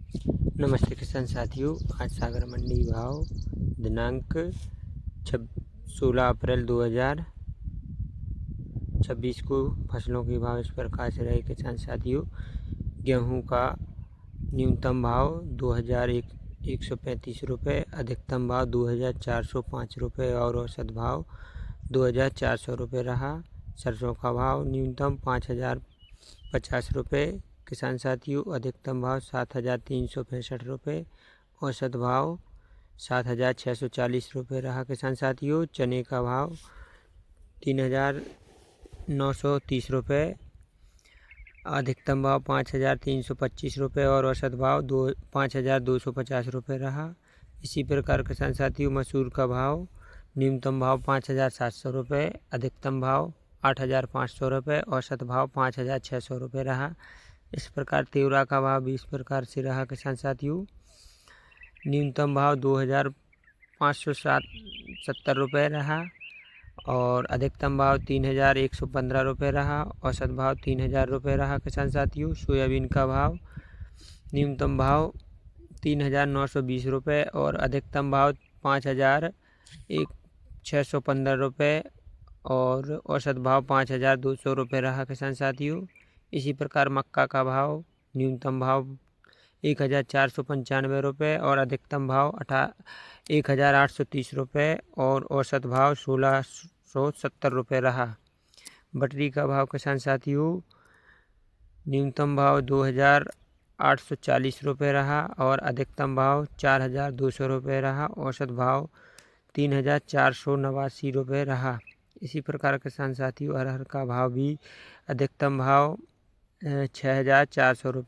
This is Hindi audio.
नमस्ते किसान साथियों। आज सागर मंडी भाव दिनांक 16 अप्रैल 2026 को फसलों के भाव इस प्रकार से रहे किसान साथियों। गेहूं का न्यूनतम भाव 2135 रुपये, अधिकतम भाव 2405 रुपये और औसत भाव 2400 रुपये रहा। सरसों का भाव न्यूनतम 5050 रुपये किसान साथियों, अधिकतम भाव 7365 रुपये, औसत भाव 7640 रुपये रहा किसान साथियों। चने का भाव 3930 रुपये, अधिकतम भाव 5325 रुपये और औसत भाव 5250 रुपये रहा। इसी प्रकार किसान साथियों मसूर का भाव न्यूनतम भाव 5700 रुपये, अधिकतम भाव 8500 रुपये, औसत भाव 5600 रुपये रहा। इस प्रकार तिवरा का भाव भी इस प्रकार से रहा किसान साथियों। न्यूनतम भाव 2570 रुपये रहा और अधिकतम भाव 3115 रुपये रहा, औसत भाव 3000 रुपये रहा किसान साथियों। सोयाबीन का भाव न्यूनतम भाव 3920 रुपये और अधिकतम भाव 5615 रुपये और औसत भाव 5200 रुपये रहा किसान साथियों। इसी प्रकार मक्का का भाव न्यूनतम भाव 1495 रुपये और अधिकतम भाव 1830 रुपये और औसत भाव 1670 रुपये रहा। बटरी का भाव किसान साथियों न्यूनतम भाव 2840 रुपये रहा और अधिकतम भाव 4200 रुपये रहा, औसत भाव 3489 रुपये रहा। इसी प्रकार किसान साथियों अरहर का भाव भी अधिकतम भाव 6400 रुपये